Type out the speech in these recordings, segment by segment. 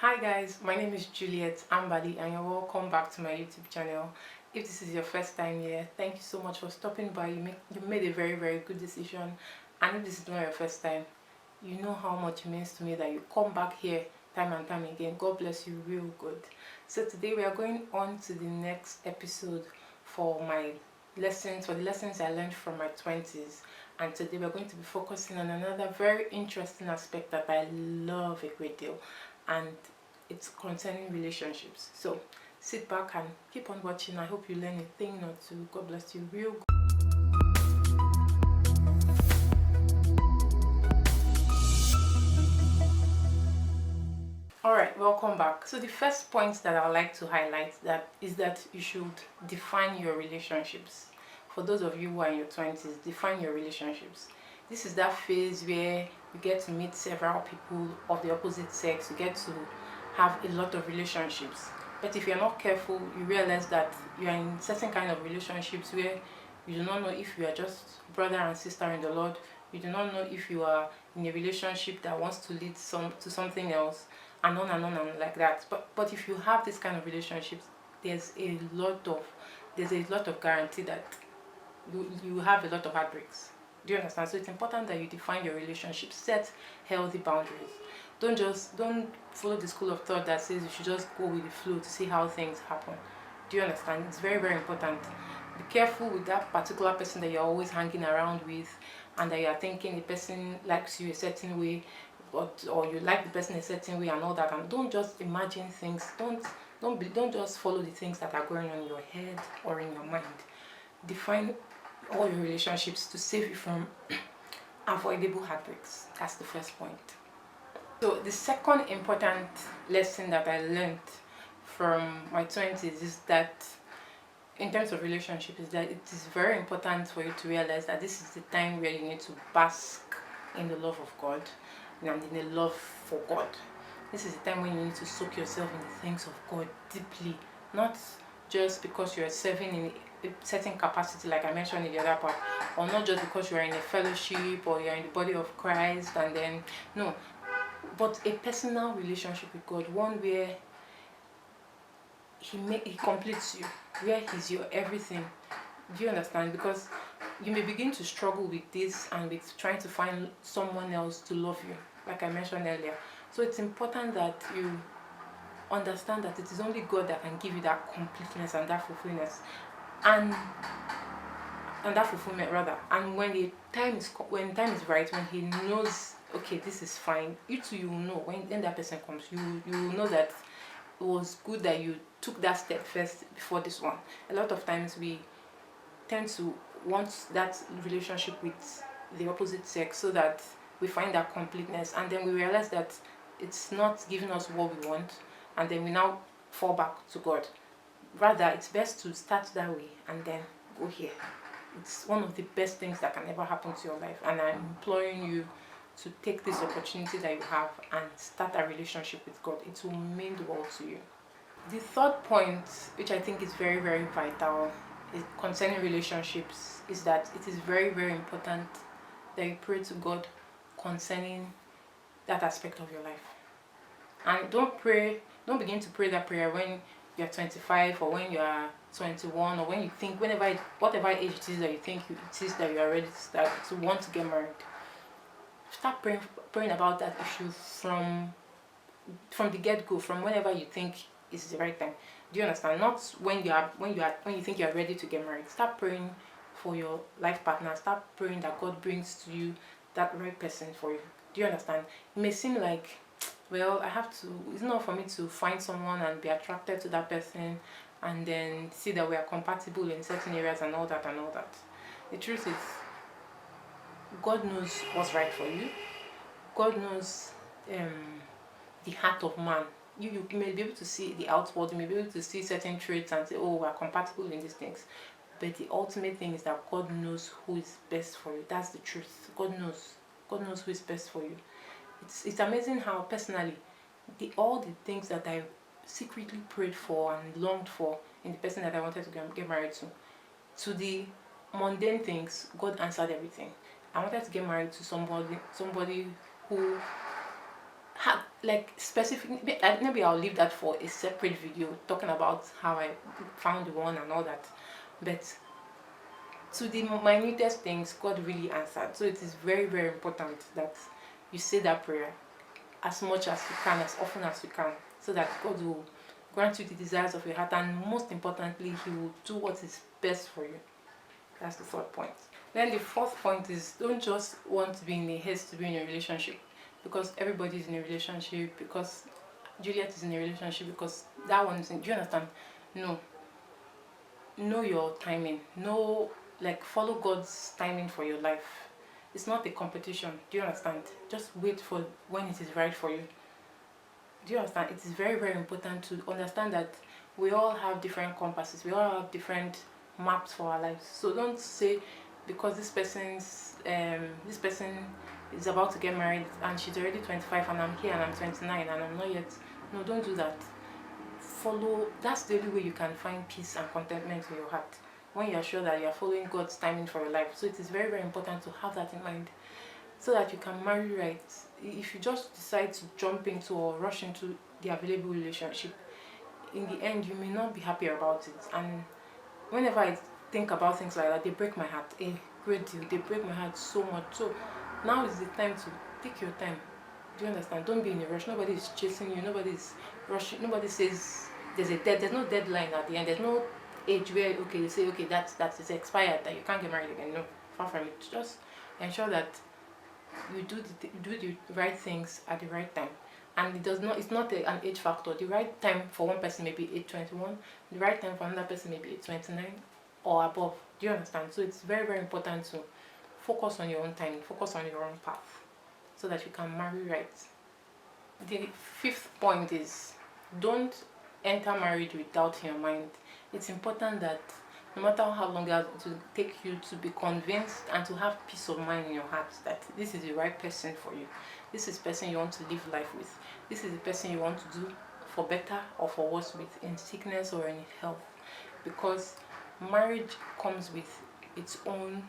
Hi guys, my name is Juliet Ambali and you're welcome back to my YouTube channel. If this is your first time here, thank you so much for stopping by. You made a very good decision, and if this is not your first time, you know how much it means to me that you come back here time and time again. God bless you real good. So today we are going on to the next episode for my lessons, for the lessons I learned from my 20s. And today we're going to be focusing on another very interesting aspect that I love a great deal, and it's concerning relationships. So sit back and keep on watching. I hope you learn a thing or two. God bless you real good. Alright, welcome back. So the first point that I would like to highlight is that you should define your relationships. For those of you who are in your 20s, define your relationships. This is that phase where you get to meet several people of the opposite sex. You get to have a lot of relationships. But if you're not careful, you realize that you are in certain kind of relationships where you do not know if you are just brother and sister in the Lord. You do not know if you are in a relationship that wants to lead to something else, and on and on and like that. But if you have this kind of relationships, there's a lot of guarantee that you have a lot of heartbreaks. Do you understand? So it's important that you define your relationship, set healthy boundaries. Don't follow the school of thought that says you should just go with the flow to see how things happen. Do you understand? It's very important. Be careful with that particular person that you're always hanging around with, and that you're thinking the person likes you a certain way, or you like the person a certain way and all that. And don't just imagine things. Don't just follow the things that are going on in your head or in your mind. Define all your relationships to save you from avoidable heartbreaks. That's the first point. So the second important lesson that I learned from my 20s is that, in terms of relationship, is that it is very important for you to realize that this is the time where you need to bask in the love of God and in the love for God. This is the time when you need to soak yourself in the things of God deeply, not just because you're serving in a certain capacity like I mentioned in the other part, or not just because you're in a fellowship or you're in the body of Christ, and then no, but a personal relationship with God, one where he completes you, where he's your everything. Do you understand? Because you may begin to struggle with this and with trying to find someone else to love you, like I mentioned earlier. So it's important that you understand that it is only God that can give you that completeness and that fulfillment, and that fulfillment rather. And when the time is right, when he knows, okay, this is fine, you too, you will know when that person comes. You will know that it was good that you took that step first before this one. A lot of times we tend to want that relationship with the opposite sex so that we find that completeness, and then we realize that it's not giving us what we want, and then we now fall back to God. Rather, it's best to start that way and then go here. It's one of the best things that can ever happen to your life, and I'm imploring you to take this opportunity that you have and start a relationship with God. It will mean the world to you. The third point, which I think is very vital, concerning relationships, is that it is very important that you pray to God concerning that aspect of your life. And don't begin to pray that prayer when you're 25 or when you're 21, or when you think, whatever age it is that you think it is that you are ready to want to get married. Start praying about that issue from the get-go, from whenever you think is the right time. Do you understand? Not when you think you are ready to get married. Start praying for your life partner. Start praying that God brings to you that right person for you. Do you understand? It may seem like, well, it's not for me to find someone and be attracted to that person and then see that we are compatible in certain areas and all that. The truth is, God knows what's right for you. God knows the heart of man. You may be able to see the outward, you may be able to see certain traits and say, oh, we're compatible in these things. But the ultimate thing is that God knows who is best for you. That's the truth. God knows who is best for you. It's amazing how personally, all the things that I secretly prayed for and longed for in the person that I wanted to get married to the mundane things, God answered everything. I wanted to get married to somebody who had like specific, maybe I'll leave that for a separate video talking about how I found the one and all that. But to the minutest things, God really answered. So it is very, very important that you say that prayer as much as you can, as often as you can, so that God will grant you the desires of your heart, and most importantly, He will do what is best for you. That's the third point. Then the fourth point is, don't just want to be in a haste to be in a relationship because everybody is in a relationship, because Juliet is in a relationship, because that one is in. Do you understand? No. Know your timing. Follow God's timing for your life. It's not a competition. Do you understand? Just wait for when it is right for you. Do you understand? It is very, very important to understand that we all have different compasses. We all have different maps for our lives. So don't say because this person is about to get married and she's already 25 and I'm here and I'm 29 and I'm not yet. No, don't do that. That's the only way you can find peace and contentment in your heart, when you are sure that you are following God's timing for your life. So it is very, very important to have that in mind, so that you can marry right. If you just decide to jump into or rush into the available relationship, in the end you may not be happy about it. And whenever I think about things like that, they break my heart. A great deal. They break my heart so much. So now is the time to take your time. Do you understand? Don't be in a rush. Nobody is chasing you. Nobody is rushing. Nobody says there's no deadline at the end. There's no age where you say that's it's expired, that you can't get married again. No, far from it. Just ensure that you do the right things at the right time. And it's not an age factor. The right time for one person may be age 21, the right time for another person may be age 29 or above. Do you understand? So it's very, very important to focus on your own time, focus on your own path, so that you can marry right. The fifth point is, don't enter marriage with doubt in your mind. It's important that no matter how long it will take you to be convinced and to have peace of mind in your heart that this is the right person for you. This is the person you want to live life with. This is the person you want to do for better or for worse with, in sickness or in health. Because marriage comes with its own,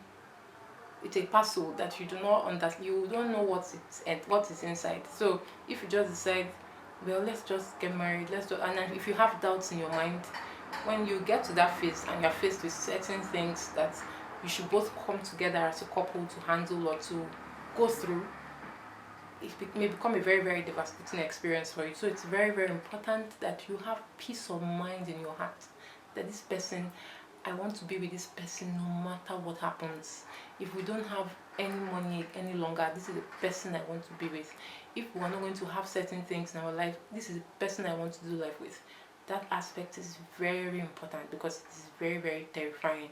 it's a parcel that you do not understand. You don't know what is inside. So if you just decide, well, let's just get married, and then if you have doubts in your mind, when you get to that phase and you're faced with certain things that you should both come together as a couple to handle or to go through, it may become a very, very devastating experience for you. So it's very, very important that you have peace of mind in your heart, that this person, I want to be with this person no matter what happens. If we don't have any money any longer, this is the person I want to be with. If we are not going to have certain things in our life, this is the person I want to do life with. That aspect is very important, because it is very, very terrifying.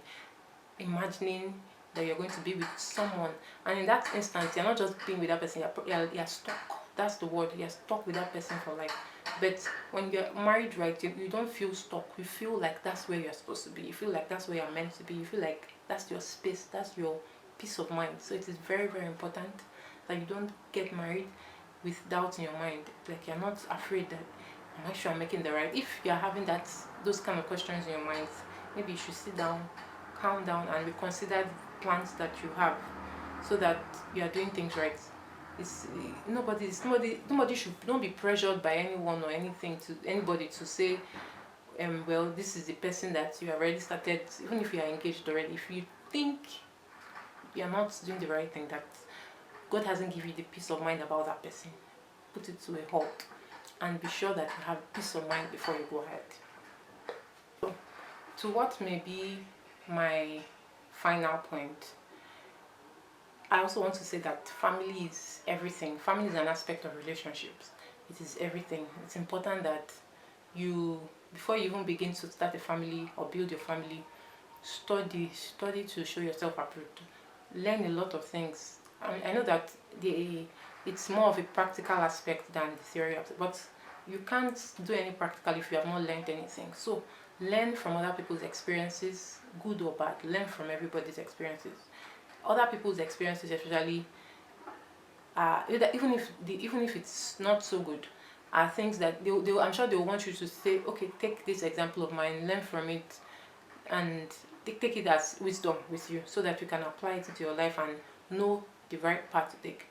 Imagining that you're going to be with someone, and in that instance, you're not just being with that person, you're stuck. That's the word. You're stuck with that person for life. But when you're married, right, you don't feel stuck. You feel like that's where you're supposed to be. You feel like that's where you're meant to be. You feel like that's your space. That's your peace of mind. So it is very, very important that you don't get married with doubt in your mind. Like, you're not afraid that, am I sure I'm making the right? If you're having those kind of questions in your mind, maybe you should sit down, calm down, and reconsider the plans that you have, so that you are doing things right. Nobody should not be pressured by anyone or anybody to say, well, this is the person that you already started. Even if you are engaged already, if you think you are not doing the right thing, that God hasn't given you the peace of mind about that person, put it to a halt and be sure that you have peace of mind before you go ahead. So, to what may be my final point, I also want to say that family is everything. Family is an aspect of relationships. It is everything. It's important that you, before you even begin to start a family or build your family, study to show yourself approved. Learn a lot of things. I know that it's more of a practical aspect than the theory of it, but you can't do any practical if you have not learned anything. So learn from other people's experiences, good or bad. Learn from everybody's experiences. Other people's experiences, especially, even if it's not so good, are things that I'm sure they'll want you to say, okay, take this example of mine, learn from it, and take it as wisdom with you, so that you can apply it into your life and know the right path to take.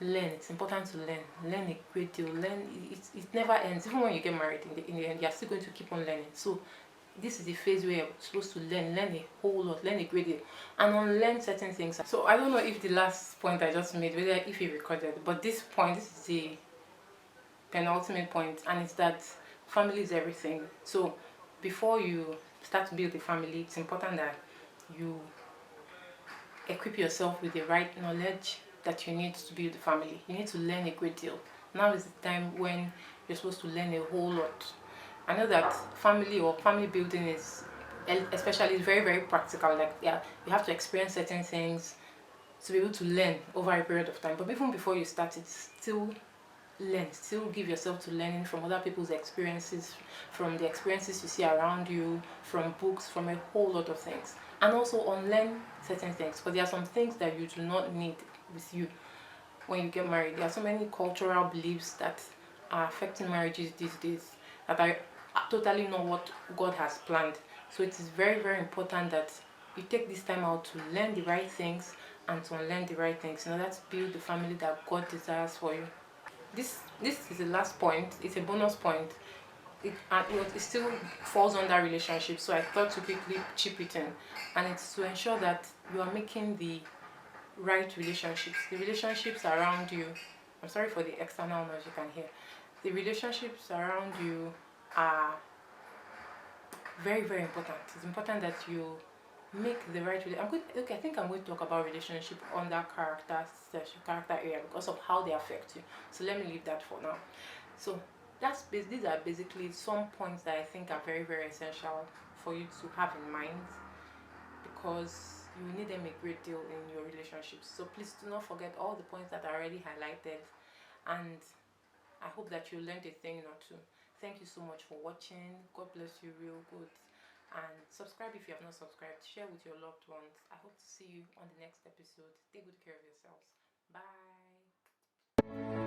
learn. It's important to learn a great deal. It never ends. Even when you get married, in the end, you're still going to keep on learning. So this is the phase where you're supposed to learn a whole lot, learn a great deal, and unlearn certain things. So I don't know if the last point I just made, whether if you recorded, but this point, this is the penultimate point, and it's that family is everything. So before you start to build a family, it's important that you equip yourself with the right knowledge that you need to build a family. You need to learn a great deal. Now is the time when you're supposed to learn a whole lot. I know that family or family building is, especially, very very practical. Like, yeah, you have to experience certain things to be able to learn over a period of time. But even before you start it, still give yourself to learning from other people's experiences, from the experiences you see around you, from books, from a whole lot of things, and also unlearn certain things, because there are some things that you do not need with you when you get married. There are so many cultural beliefs that are affecting marriages these days that are totally not what God has planned. So it is very very important that you take this time out to learn the right things and to unlearn the right things in order to build the family that God desires for you. This is the last point. It's a bonus point. It still falls under relationships, so I thought to quickly chip it in, and it's to ensure that you are making the right relationships. The relationships around you. I'm sorry for the external noise you can hear. The relationships around you are very very important. It's important that you make the right. Okay, I think I'm going to talk about relationship under character area because of how they affect you. So let me leave that for now. So these are basically some points that I think are very very essential for you to have in mind, because you need them a great deal in your relationships. So please do not forget all the points that are already highlighted, and I hope that you learned a thing or two. Thank you so much for watching. God bless you real good. And subscribe if you have not subscribed. Share with your loved ones. I hope to see you on the next episode. Take good care of yourselves. Bye.